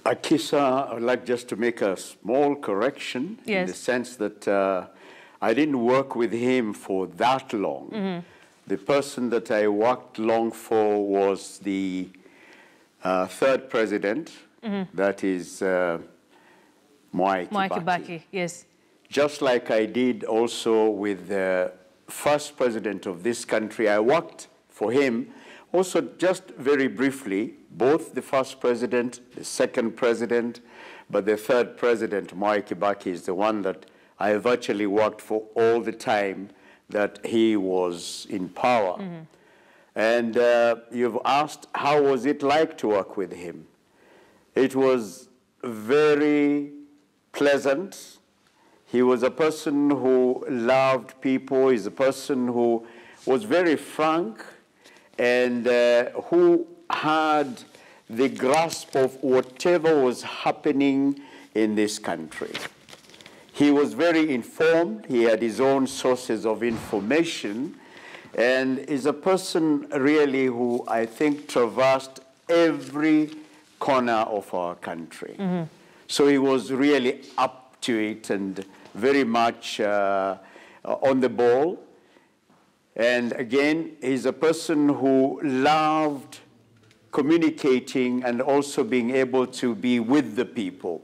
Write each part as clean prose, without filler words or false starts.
Akisa, I would like just to make a small correction in the sense that I didn't work with him for that long. Mm-hmm. The person that I worked long for was the third president, that is Mwai Kibaki. Yes. Just like I did also with the first president of this country, I worked for him also just very briefly, both the first president, the second president, but the third president, Mwai Kibaki, is the one that I virtually worked for all the time that he was in power. Mm-hmm. And you've asked, how was it like to work with him? It was very pleasant. He was a person who loved people. He's a person who was very frank and who had the grasp of whatever was happening in this country. He was very informed. He had his own sources of information, and is a person really who I think traversed every corner of our country. Mm-hmm. So he was really up to it and very much on the ball. And again, he's a person who loved communicating and also being able to be with the people.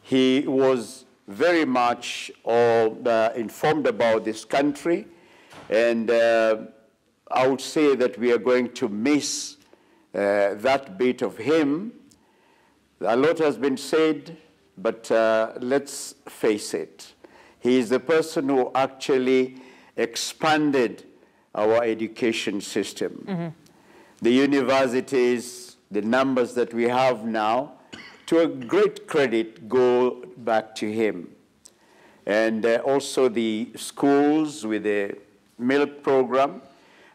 He was very much informed about this country, and I would say that we are going to miss that bit of him. A lot has been said, but let's face it. He is the person who actually expanded our education system. Mm-hmm. The universities, the numbers that we have now, to a great credit, go back to him. And also the schools with the milk program.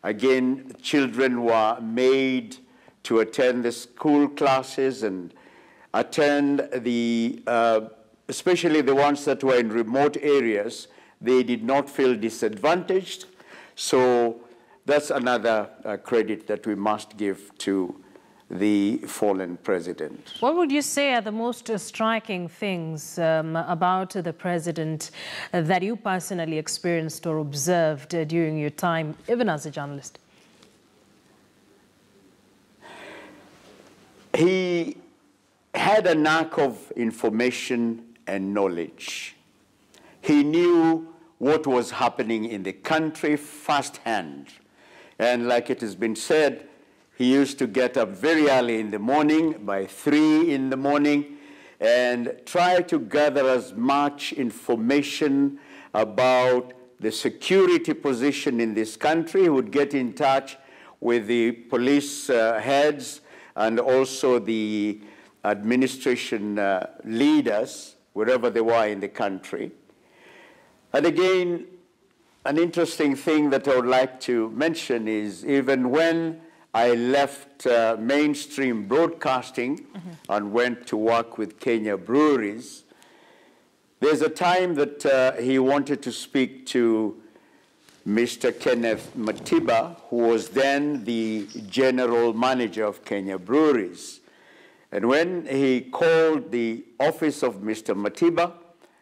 Again, children were made to attend the school classes and attend the, especially the ones that were in remote areas. They did not feel disadvantaged. So that's another credit that we must give to the fallen president. What would you say are the most striking things about the president that you personally experienced or observed during your time, even as a journalist? He had a knack of information and knowledge. He knew what was happening in the country firsthand. And like it has been said, he used to get up very early in the morning, by 3 in the morning, and try to gather as much information about the security position in this country. He would get in touch with the police heads and also the administration leaders, wherever they were in the country. And again, an interesting thing that I would like to mention is even when I left mainstream broadcasting and went to work with Kenya Breweries, there's a time that he wanted to speak to Mr. Kenneth Matiba, who was then the general manager of Kenya Breweries. And when he called the office of Mr. Matiba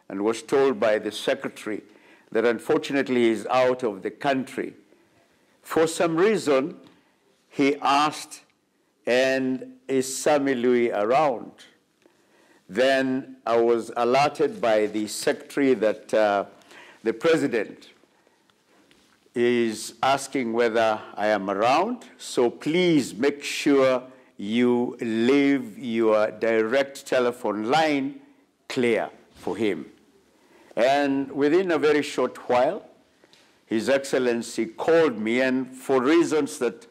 and was told by the secretary that unfortunately he's out of the country, for some reason, he asked, and is Sammy Louis around? Then I was alerted by the secretary that the president is asking whether I am around, so please make sure you leave your direct telephone line clear for him. And within a very short while, His Excellency called me, and for reasons that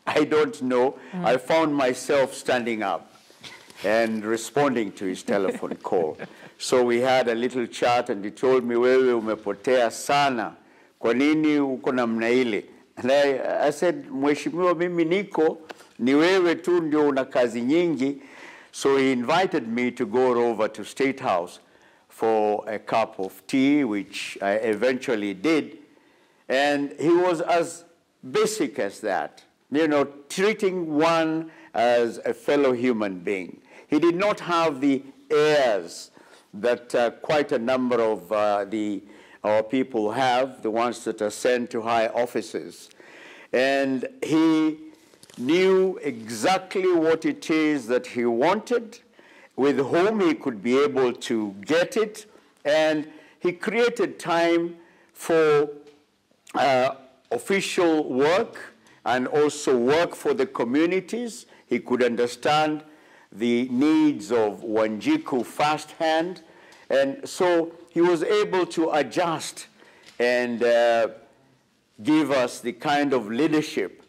I don't know, I found myself standing up and responding to his telephone call. So we had a little chat, and he told me, wewe umepotea sana, kwa nini uko namna ile? And I said, mheshimiwa, mimi niko, ni wewe tu ndio una kazi nyingi. So he invited me to go over to State House for a cup of tea, which I eventually did. And he was as basic as that, you know, treating one as a fellow human being. He did not have the airs that quite a number of our people have, the ones that are sent to high offices. And he knew exactly what it is that he wanted, with whom he could be able to get it, and he created time for official work and also work for the communities. He could understand the needs of Wanjiku firsthand, and so he was able to adjust and give us the kind of leadership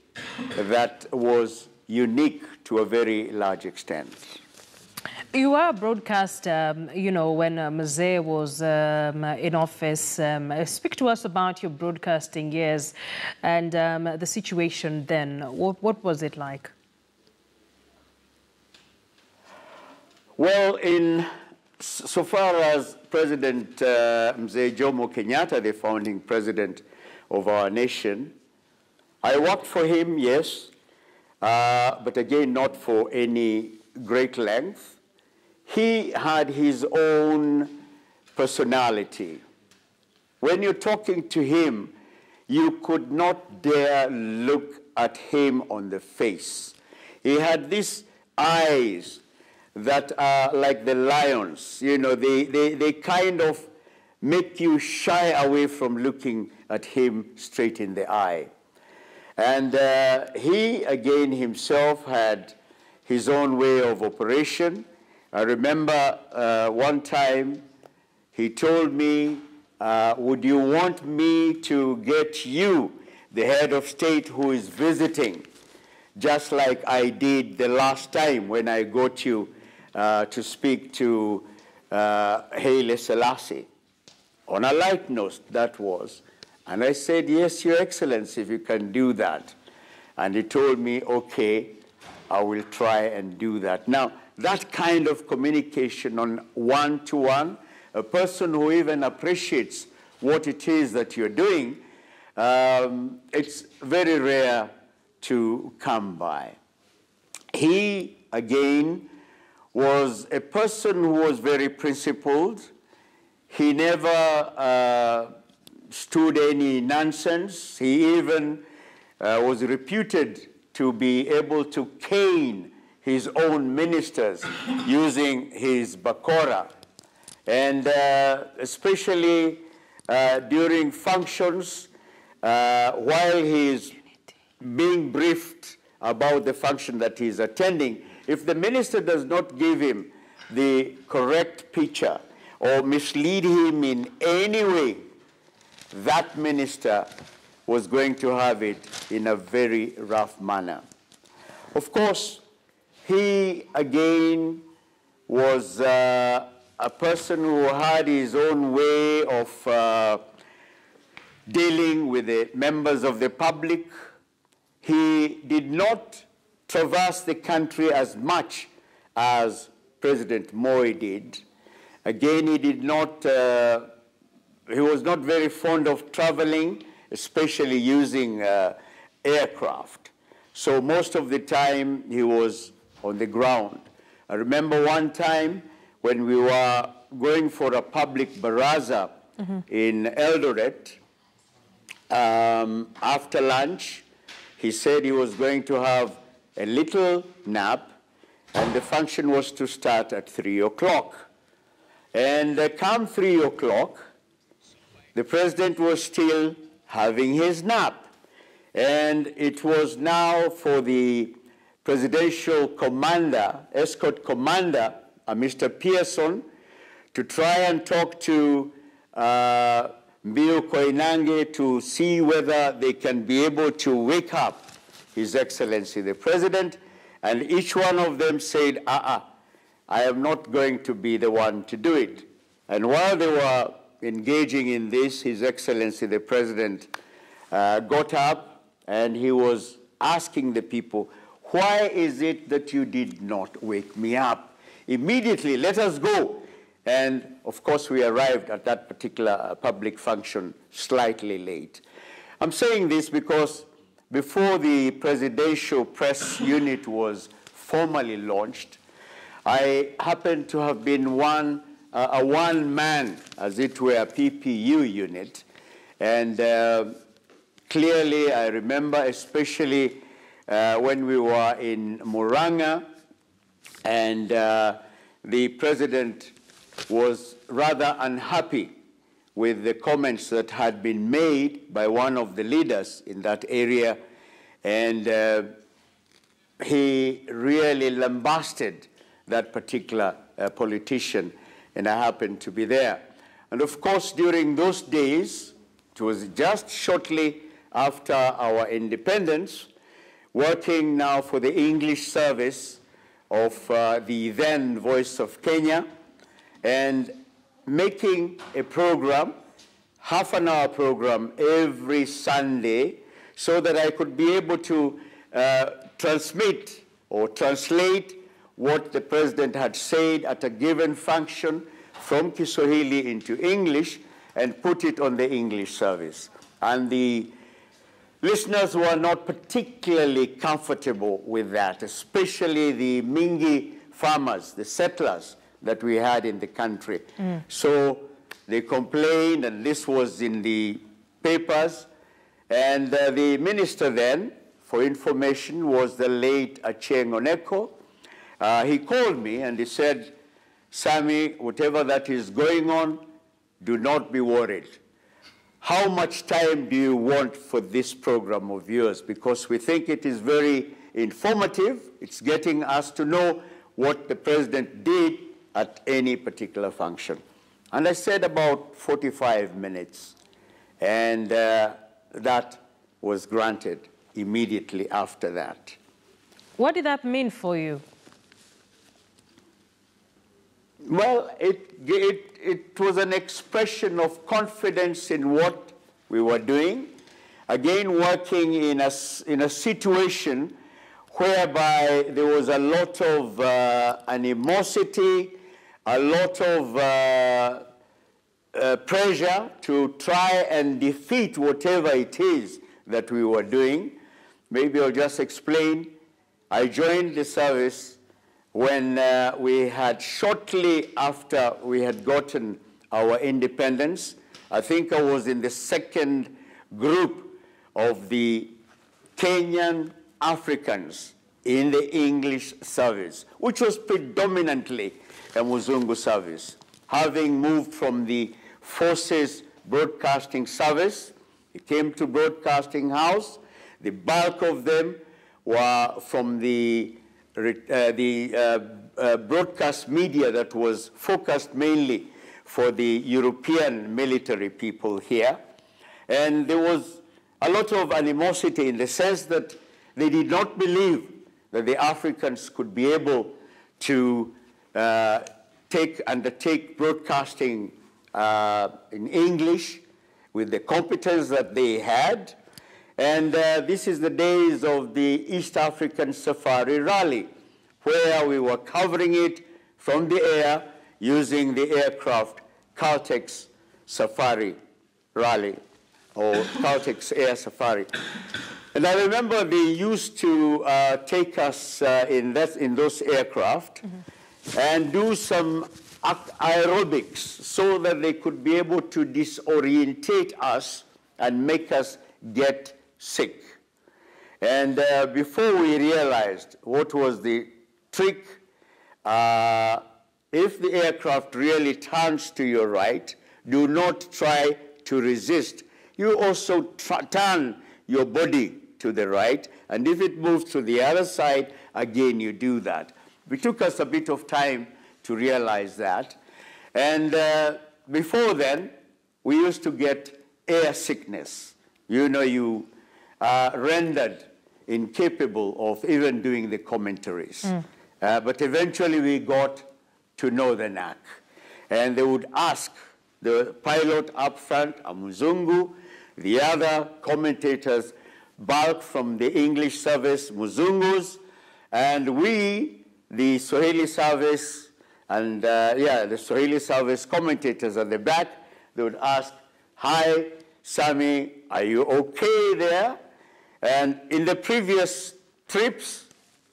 that was unique to a very large extent. You were a broadcaster, you know, when Mzee was in office. Speak to us about your broadcasting years and the situation then. What was it like? Well, so far as President Mzee Jomo Kenyatta, the founding president of our nation, I worked for him, yes, but again, not for any great length. He had his own personality. When you're talking to him, you could not dare look at him on the face. He had these eyes that are like the lions. You know, they kind of make you shy away from looking at him straight in the eye. And he, again, himself had his own way of operation. I remember one time he told me, would you want me to get you, the head of state who is visiting, just like I did the last time when I got you to speak to Haile Selassie? On a light note, that was. And I said, yes, Your Excellency, if you can do that. And he told me, okay, I will try and do that. Now, that kind of communication on one-to-one, a person who even appreciates what it is that you're doing, it's very rare to come by. He, again, was a person who was very principled. He never stood any nonsense. He even was reputed to be able to cane his own ministers using his bakora. And especially during functions, while he is being briefed about the function that he is attending, if the minister does not give him the correct picture or mislead him in any way, that minister was going to have it in a very rough manner. Of course, he, again, was a person who had his own way of dealing with the members of the public. He did not traverse the country as much as President Moi did. Again, he did not, he was not very fond of traveling, especially using aircraft. So most of the time, he was on the ground. I remember one time when we were going for a public baraza in Eldoret, after lunch, he said he was going to have a little nap, and the function was to start at 3 o'clock. And come 3 o'clock, the president was still having his nap. And it was now for the presidential commander, escort commander, Mr. Pearson, to try and talk to Mbio Koinange to see whether they can be able to wake up His Excellency the President. And each one of them said, I am not going to be the one to do it. And while they were engaging in this, His Excellency the President got up and he was asking the people, why is it that you did not wake me up? Immediately, let us go. And of course, we arrived at that particular public function slightly late. I'm saying this because before the presidential press unit was formally launched, I happen to have been a one-man, as it were, PPU unit. And clearly, I remember, especially when we were in Muranga, and the president was rather unhappy with the comments that had been made by one of the leaders in that area, and he really lambasted that particular politician, and I happened to be there. And of course, during those days, it was just shortly after our independence, working now for the English service of the then Voice of Kenya, and making a program, half-an-hour program every Sunday, so that I could be able to transmit or translate what the president had said at a given function from Kiswahili into English and put it on the English service. And the listeners were not particularly comfortable with that, especially the Mingi farmers, the settlers that we had in the country. So they complained, and this was in the papers. And the minister then, for information, was the late Achieng' Oneko. He called me and he said, "Sammy, whatever that is going on, do not be worried. How much time do you want for this program of yours? Because we think it is very informative. It's getting us to know what the president did at any particular function." And I said about 45 minutes. And that was granted immediately after that. What did that mean for you? Well, it was an expression of confidence in what we were doing. Again, working in a situation whereby there was a lot of animosity, a lot of pressure to try and defeat whatever it is that we were doing. Maybe I'll just explain. I joined the service when we had, shortly after we had gotten our independence. I think I was in the second group of the Kenyan Africans in the English service, which was predominantly a Muzungu service. Having moved from the Forces Broadcasting Service, it came to Broadcasting House. The bulk of them were from the broadcast media that was focused mainly for the European military people here. And there was a lot of animosity in the sense that they did not believe that the Africans could be able to undertake broadcasting in English with the competence that they had. And this is the days of the East African Safari Rally, where we were covering it from the air using the aircraft Caltex Safari Rally, or Caltex Air Safari. And I remember they used to take us in those aircraft and do some aerobics so that they could be able to disorientate us and make us get sick. And before we realized what was the trick, if the aircraft really turns to your right, do not try to resist. You also turn your body to the right, and if it moves to the other side, again you do that. It took us a bit of time to realize that. And before then, we used to get air sickness. You know, you are rendered incapable of even doing the commentaries. But eventually we got to know the knack. And they would ask the pilot up front, a Muzungu, the other commentators, bulk from the English service, Muzungus, and we, the Swahili service, and the Swahili service commentators at the back, they would ask, "Hi, Sammy, are you okay there?" And in the previous trips,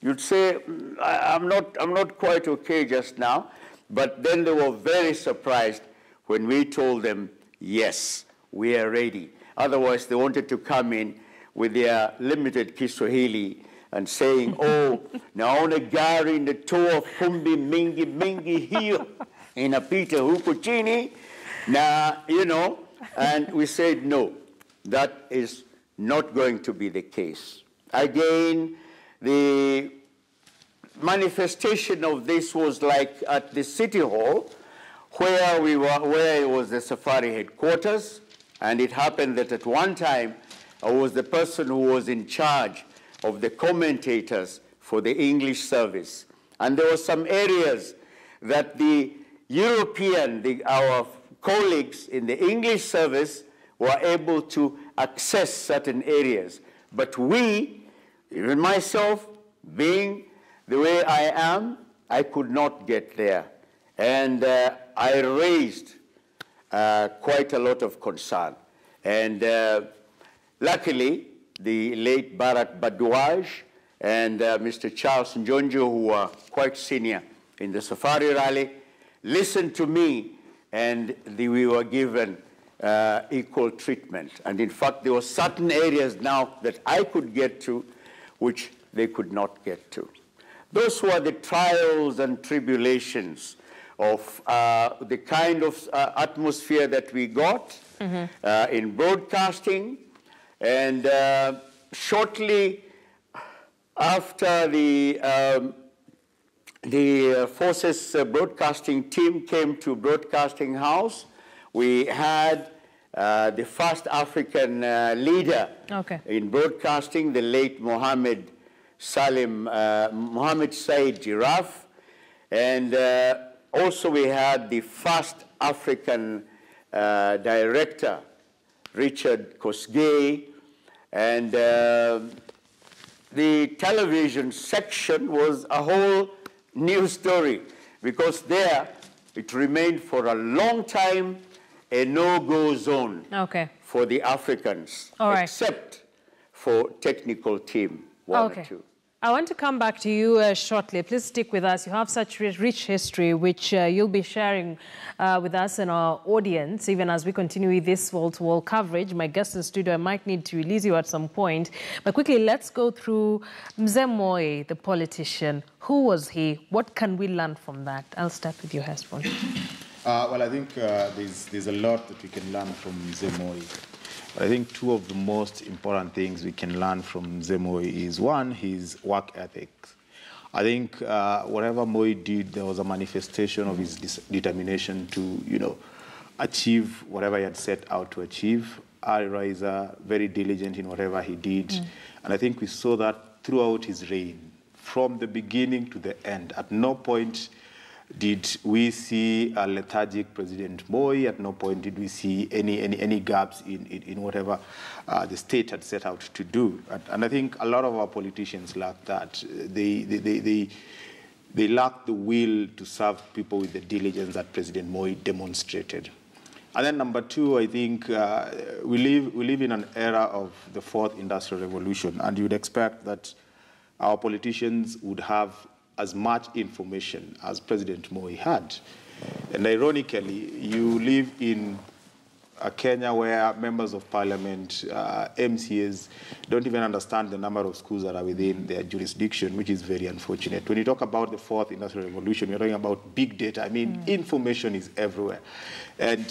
you'd say, I'm not quite okay just now. But then they were very surprised when we told them, yes, we are ready. Otherwise, they wanted to come in with their limited Kiswahili and saying, oh, naona gari inatoa fumbi mingi mingi hiyo inapita huku chini. Now, you know, and we said, no, that is not going to be the case. Again, the manifestation of this was like at the City Hall, where it was the Safari headquarters, and it happened that at one time I was the person who was in charge of the commentators for the English service. And there were some areas that the our colleagues in the English service were able to access certain areas. But we, even myself, being the way I am, I could not get there. And I raised quite a lot of concern. And luckily, the late Barak Badouaj and Mr. Charles Njonjo, who were quite senior in the Safari Rally, listened to me, and we were given equal treatment. And in fact, there were certain areas now that I could get to, which they could not get to. Those were the trials and tribulations of the kind of atmosphere that we got in broadcasting. And shortly after the Forces broadcasting team came to Broadcasting House, we had the first African leader in broadcasting, the late Mohammed Said Giraffe. And also we had the first African director, Richard Kosgei. And the television section was a whole new story, because there it remained for a long time a no-go zone for the Africans, except for technical team, one or two. I want to come back to you shortly. Please stick with us. You have such rich history, which you'll be sharing with us and our audience, even as we continue with this wall-to-wall coverage. My guest in the studio, I might need to release you at some point. But quickly, let's go through Mzee Moi, the politician. Who was he? What can we learn from that? I'll start with you, Hesbon. Well, I think there's a lot that we can learn from Mzee Moi. I think two of the most important things we can learn from Mzee Moi is, one, his work ethic. I think whatever Moi did, there was a manifestation of his determination to, achieve whatever he had set out to achieve. Early riser, very diligent in whatever he did. And I think we saw that throughout his reign, from the beginning to the end. At no point did we see a lethargic President Moi. At no point did we see any gaps in whatever the state had set out to do. And I think a lot of our politicians lack that. They lack the will to serve people with the diligence that President Moi demonstrated. And then number two, I think we live in an era of the fourth industrial revolution, and you'd expect that our politicians would have as much information as President Moi had. And ironically, you live in a Kenya where members of parliament, MCAs, don't even understand the number of schools that are within their jurisdiction, which is very unfortunate. When you talk about the fourth industrial revolution, you're talking about big data. I mean, information is everywhere. And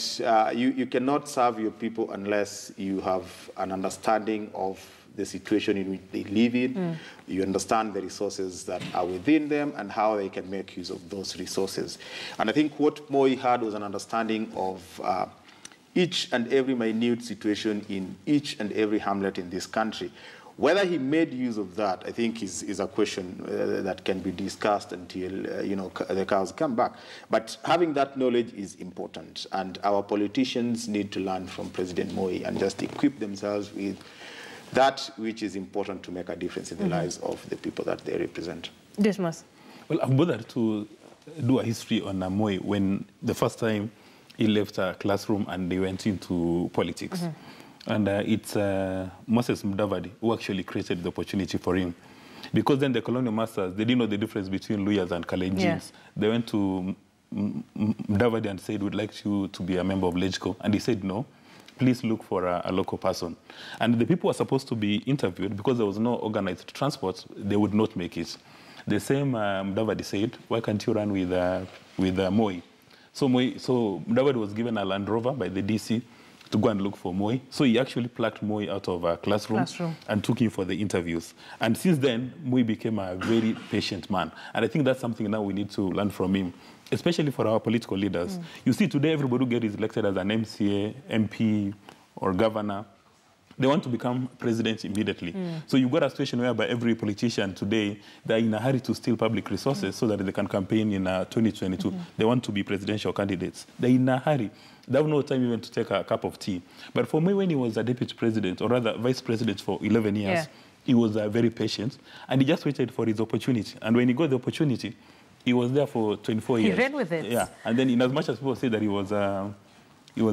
you cannot serve your people unless you have an understanding of the situation in which they live in. You understand the resources that are within them and how they can make use of those resources. And I think what Moi had was an understanding of each and every minute situation in each and every hamlet in this country. Whether he made use of that, I think, is a question that can be discussed until the cows come back. But having that knowledge is important, and our politicians need to learn from President Moi and just equip themselves with that which is important to make a difference in the lives of the people that they represent. Dismas. Well, I've bothered to do a history on Moi when the first time he left a classroom and they went into politics. And it's Moses Mudavadi who actually created the opportunity for him. Because then the colonial masters, they didn't know the difference between Luyas and Kalenjins. Yeah. They went to Mdavadi and said, we'd like you to be a member of LegCo. And he said, no, please look for a local person. And the people were supposed to be interviewed because there was no organized transport. They would not make it. The same Mdavadi said, why can't you run with Moi? So Mdavadi was given a Land Rover by the DC to go and look for Moi. So he actually plucked Moi out of a classroom and took him for the interviews. And since then, Moi became a very patient man. And I think that's something now we need to learn from him, especially for our political leaders. You see, today everybody who gets elected as an MCA, MP, or governor, they want to become president immediately. So you've got a situation whereby every politician today, they're in a hurry to steal public resources so that they can campaign in 2022. They want to be presidential candidates. They're in a hurry. They have no time even to take a cup of tea. But for me, when he was a deputy president, or rather vice president for 11 years, he was very patient, and he just waited for his opportunity. And when he got the opportunity, he was there for 24 years. He ran with it. Yeah, and then in as much as people say that he was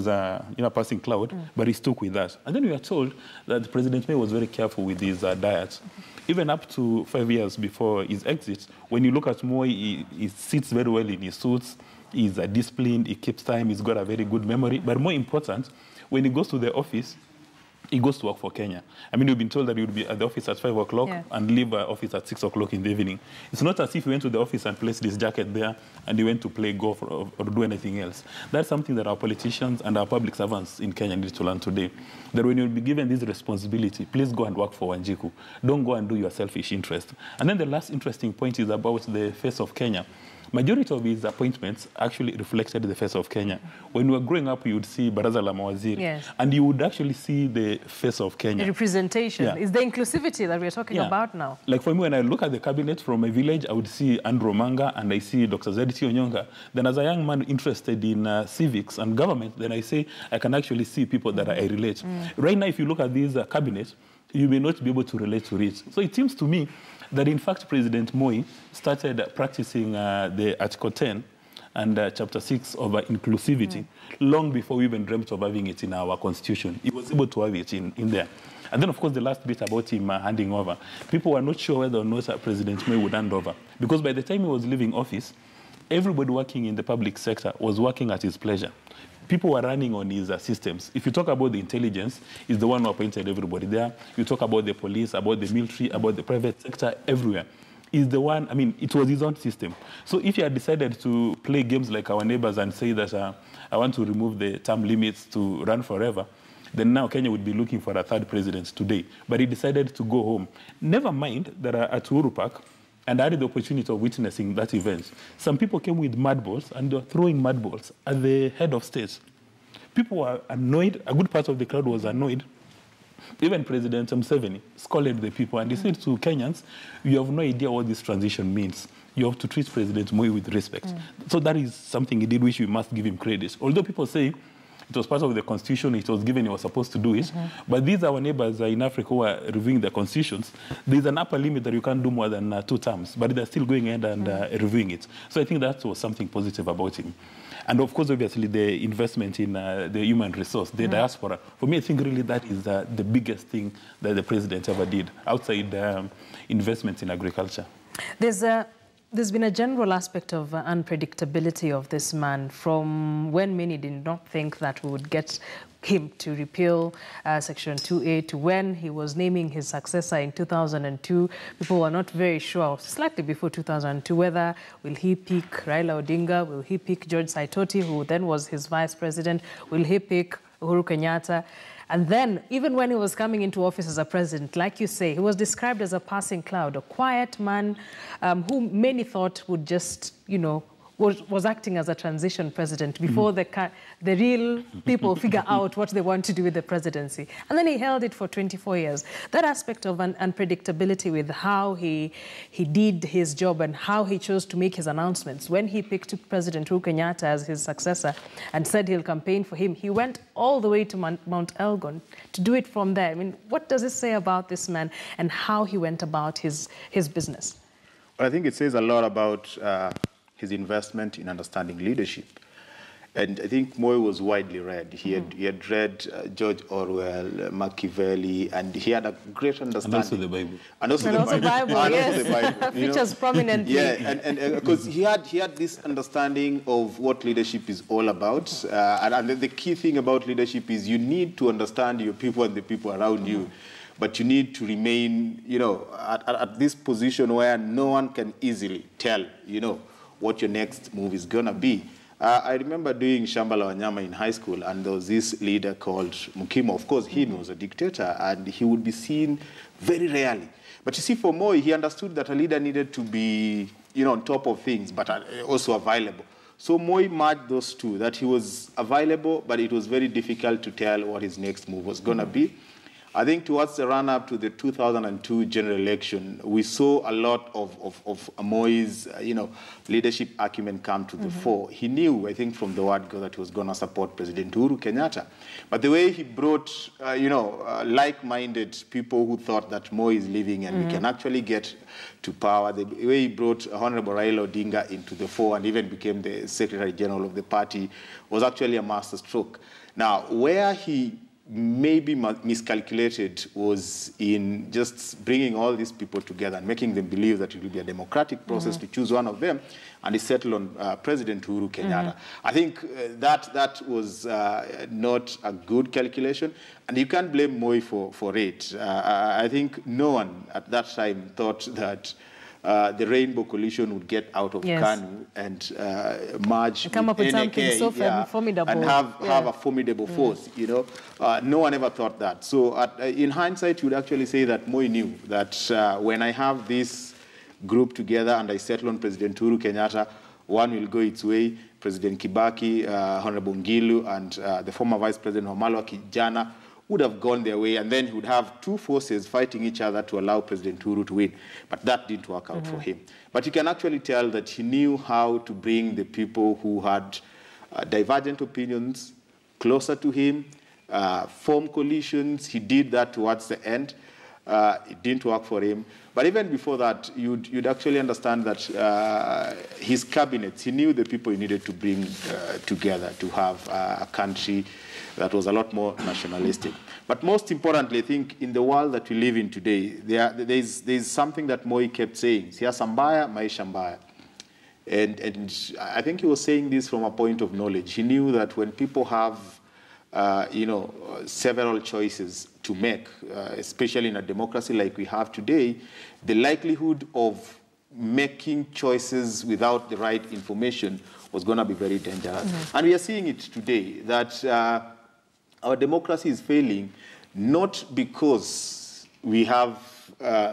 a passing cloud, but he stuck with that. And then we are told that President May was very careful with his diet. Even up to 5 years before his exit, when you look at Moi, he sits very well in his suits, he's disciplined, he keeps time, he's got a very good memory. But more important, when he goes to the office, he goes to work for Kenya. I mean, we've been told that he would be at the office at 5 o'clock and leave office at 6 o'clock in the evening. It's not as if he went to the office and placed his jacket there and he went to play golf or do anything else. That's something that our politicians and our public servants in Kenya need to learn today. That when you'll be given this responsibility, please go and work for Wanjiku. Don't go and do your selfish interest. And then the last interesting point is about the face of Kenya. Majority of his appointments actually reflected the face of Kenya. When we were growing up, you would see Baraza la Mawaziri, and you would actually see the face of Kenya. The representation. It's the inclusivity that we're talking about now. Like for me, when I look at the cabinet from my village, I would see Andrew Manga and I see Dr. Zediti Onyonga. Then as a young man interested in civics and government, then I say I can actually see people that I relate. Right now, if you look at these cabinets, you may not be able to relate to it. So it seems to me that in fact President Moi started practicing the Article 10 and Chapter 6 of inclusivity long before we even dreamt of having it in our constitution. He was able to have it in there. And then, of course, the last bit about him handing over. People were not sure whether or not President Moi would hand over. Because by the time he was leaving office, everybody working in the public sector was working at his pleasure. People were running on his systems. If you talk about the intelligence, he's the one who appointed everybody there. You talk about the police, about the military, about the private sector, everywhere. He's the one, I mean, it was his own system. So if he had decided to play games like our neighbors and say that I want to remove the term limits to run forever, then now Kenya would be looking for a third president today. But he decided to go home. Never mind that at Uhuru Park, and I had the opportunity of witnessing that event. Some people came with mud balls and they were throwing mud balls at the head of state. People were annoyed. A good part of the crowd was annoyed. Even President Mzee scolded the people and he said to Kenyans, you have no idea what this transition means. You have to treat President Moi with respect. So that is something he did, which we must give him credit. Although people say it was part of the constitution, it was given, he was supposed to do it. But these are our neighbors in Africa who are reviewing their constitutions. There's an upper limit that you can't do more than 2 terms, but they're still going ahead and reviewing it. So I think that was something positive about him. And of course, obviously, the investment in the human resource, the diaspora. For me, I think really that is the biggest thing that the president ever did, outside investment in agriculture. There's been a general aspect of unpredictability of this man from when many did not think that we would get him to repeal Section 2A to when he was naming his successor in 2002. People were not very sure, slightly before 2002, whether will he pick Raila Odinga, will he pick George Saitoti, who then was his vice president, will he pick Uhuru Kenyatta? And then, even when he was coming into office as a president, like you say, he was described as a passing cloud, a quiet man who many thought would just, you know, was acting as a transition president before the real people figure out what they want to do with the presidency. And then he held it for 24 years. That aspect of unpredictability with how he did his job and how he chose to make his announcements. When he picked President Uhuru Kenyatta as his successor and said he'll campaign for him, he went all the way to Mount Elgon to do it from there. I mean, what does it say about this man and how he went about his business? Well, I think it says a lot about his investment in understanding leadership. And I think Moi was widely read. He had read George Orwell, Machiavelli, and he had a great understanding. And also the Bible. And also the Bible, yes. Features prominently. Yeah, and because he had this understanding of what leadership is all about. And the key thing about leadership is you need to understand your people and the people around you. But you need to remain, at this position where no one can easily tell, what your next move is going to be. I remember doing Shamba la Wanyama in high school, and there was this leader called Mukimo. Of course, he was a dictator, and he would be seen very rarely. But you see, for Moi, he understood that a leader needed to be, on top of things, but also available. So Moi merged those two, that he was available, but it was very difficult to tell what his next move was going to be. I think towards the run-up to the 2002 general election, we saw a lot of Moi's, leadership acumen come to the fore. He knew, I think, from the word go that he was going to support President Uhuru Kenyatta. But the way he brought, like-minded people who thought that Moi is leaving and we can actually get to power, the way he brought Honorable Raila Odinga into the fore and even became the Secretary General of the party was actually a masterstroke. Now, where he maybe miscalculated was in just bringing all these people together and making them believe that it will be a democratic process to choose one of them, and he settled on President Uhuru Kenyatta. I think that was not a good calculation, and you can't blame Moi for it. I think no one at that time thought that the Rainbow Coalition would get out of KANU and merge come up with something so formidable and have a formidable force. No one ever thought that. So in hindsight, you would actually say that Moi knew that when I have this group together and I settle on President Uhuru Kenyatta, one will go its way. President Kibaki, Honorable Ngilu, and the former Vice President Wamalwa Kijana would have gone their way, and then he would have two forces fighting each other to allow President Uhuru to win. But that didn't work out for him. But you can actually tell that he knew how to bring the people who had divergent opinions closer to him, form coalitions. He did that towards the end. It didn't work for him. But even before that, you'd actually understand that his cabinets, he knew the people he needed to bring together to have a country that was a lot more nationalistic. But most importantly, I think in the world that we live in today, there's something that Moi kept saying, siasa mbaya, maisha mbaya. And I think he was saying this from a point of knowledge. He knew that when people have several choices to make, especially in a democracy like we have today, the likelihood of making choices without the right information was going to be very dangerous. And we are seeing it today, that our democracy is failing, not because we have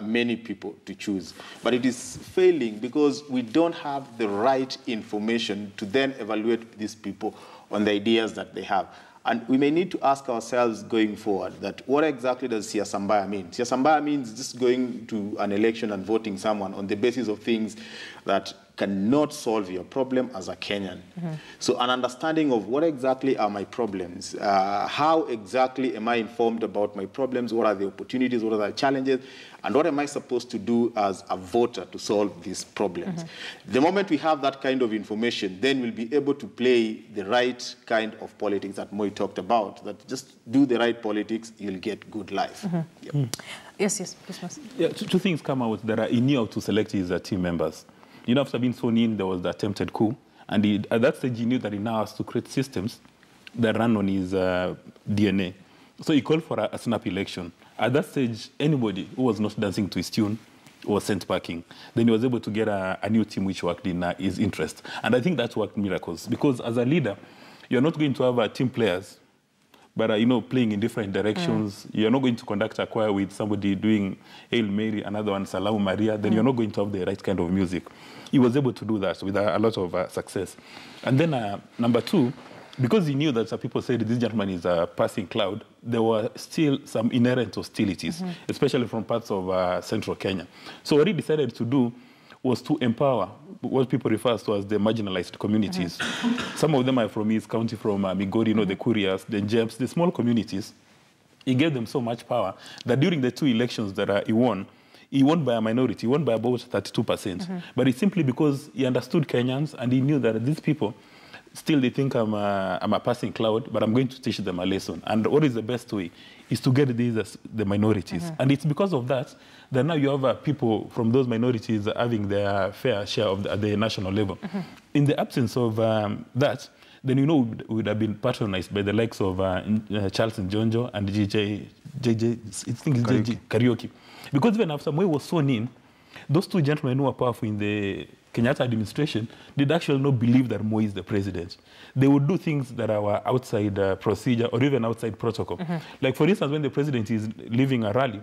many people to choose, but it is failing because we don't have the right information to then evaluate these people on the ideas that they have. And we may need to ask ourselves going forward that what exactly does siasa mbaya mean? Siasa mbaya means just going to an election and voting someone on the basis of things that cannot solve your problem as a Kenyan. So an understanding of what exactly are my problems, how exactly am I informed about my problems, what are the opportunities, what are the challenges, and what am I supposed to do as a voter to solve these problems. The moment we have that kind of information, then we'll be able to play the right kind of politics that Moi talked about, that just do the right politics, you'll get good life. Yes, please. Yeah, two things come out that he knew how to select his team members. After being sworn in, there was the attempted coup. And at that stage, he knew that he now has to create systems that run on his DNA. So he called for a snap election. At that stage, anybody who was not dancing to his tune was sent packing. Then he was able to get a new team which worked in his interest. And I think that's worked miracles. Because as a leader, you're not going to have team players, but playing in different directions. You're not going to conduct a choir with somebody doing Hail Mary, another one Salamu Maria. Then you're not going to have the right kind of music. He was able to do that with a lot of success. And then number two, because he knew that people said this gentleman is a passing cloud, there were still some inherent hostilities, especially from parts of central Kenya. So what he decided to do was to empower what people refer to as the marginalized communities. Some of them are from his county, from Migori, the Kurias, the Jeps, the small communities. He gave them so much power that during the two elections that he won by a minority. He won by about 32%. But it's simply because he understood Kenyans and he knew that these people, Still, they think I'm a passing cloud, but I'm going to teach them a lesson. And what is the best way is to get these as the minorities. And it's because of that now you have people from those minorities having their fair share of at the national level. In the absence of that, then we would have been patronized by the likes of Charles Njonjo and Karaoke. Because even after Moi was sworn in, those two gentlemen who were powerful in the Kenyatta administration did actually not believe that Moi is the president. They would do things that are outside procedure or even outside protocol. Like, for instance, when the president is leaving a rally,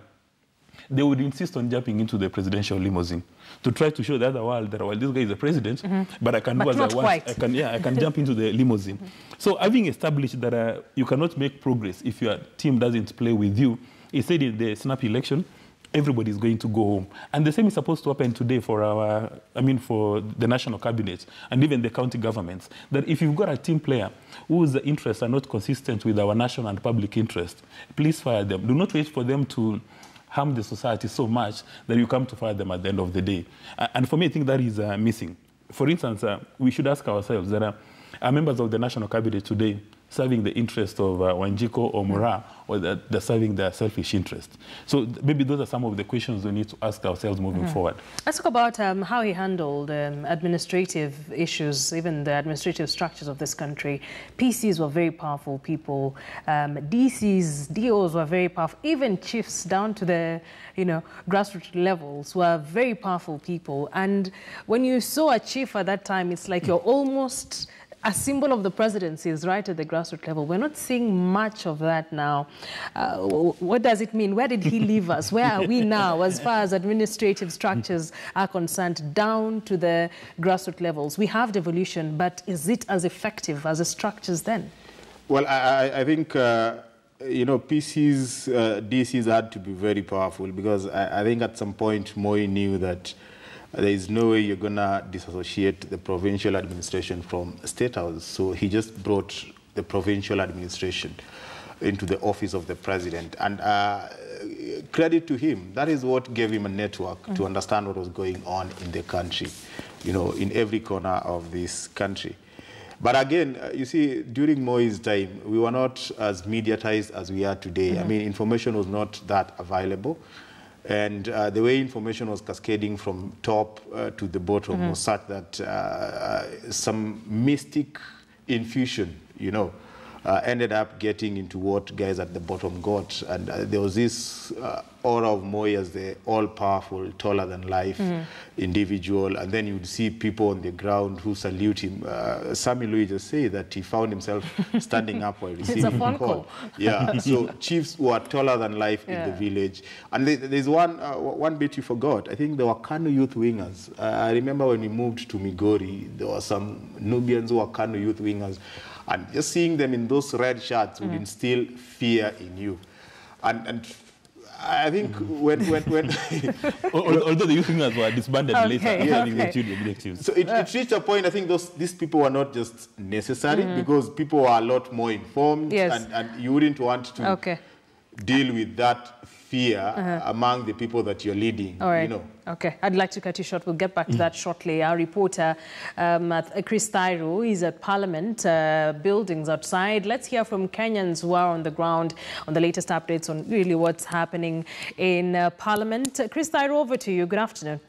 they would insist on jumping into the presidential limousine to try to show the other world that, well, this guy is the president, but I can do as I want. I can jump into the limousine. So having established that you cannot make progress if your team doesn't play with you, he said in the snap election, everybody is going to go home. And the same is supposed to happen today for for the national cabinet and even the county governments, that if you've got a team player whose interests are not consistent with our national and public interest, please fire them. Do not wait for them to harm the society so much that you come to fire them at the end of the day. And for me, I think that is missing. For instance, we should ask ourselves that are members of the national cabinet today serving the interest of Wanjiko or Mura, or they're serving their selfish interest? So maybe those are some of the questions we need to ask ourselves moving forward. Let's talk about how he handled administrative issues, even the administrative structures of this country. PCs were very powerful people. DCs, DOs were very powerful. Even chiefs down to the grassroots levels were very powerful people. And when you saw a chief at that time, it's like you're almost a symbol of the presidency is right at the grassroots level. We're not seeing much of that now. What does it mean? Where did he leave us? Where are we now as far as administrative structures are concerned, down to the grassroots levels? We have devolution, but is it as effective as the structures then? Well, I think, PCs, DCs had to be very powerful, because I think at some point Moi knew that there is no way you're going to disassociate the provincial administration from State House. So he just brought the provincial administration into the office of the president. And credit to him, that is what gave him a network to understand what was going on in the country, in every corner of this country. But again, you see, during Moi's time, we were not as mediatized as we are today. I mean, information was not that available. And the way information was cascading from top to the bottom was such that some mystic infusion, ended up getting into what guys at the bottom got. And there was this aura of Moi as the all-powerful, taller-than-life individual. And then you'd see people on the ground who salute him. Sammy Louis just said that he found himself standing up while receiving a call. Yeah, so chiefs were taller than life in the village. And there's one bit you forgot. I think there were Kanu youth wingers. I remember when we moved to Migori, there were some Nubians who were Kanu youth wingers. And just seeing them in those red shirts would instill fear in you. And I think when although the youth wingers were disbanded later, so it reached a point. I think these people were not just necessary, because people were a lot more informed, and you wouldn't want to deal with that fear among the people that you're leading. All right. Okay, I'd like to cut you short. We'll get back to that shortly. Our reporter, Chris Tairu, is at Parliament buildings outside. Let's hear from Kenyans who are on the ground on the latest updates on really what's happening in Parliament. Chris Tairu, over to you. Good afternoon.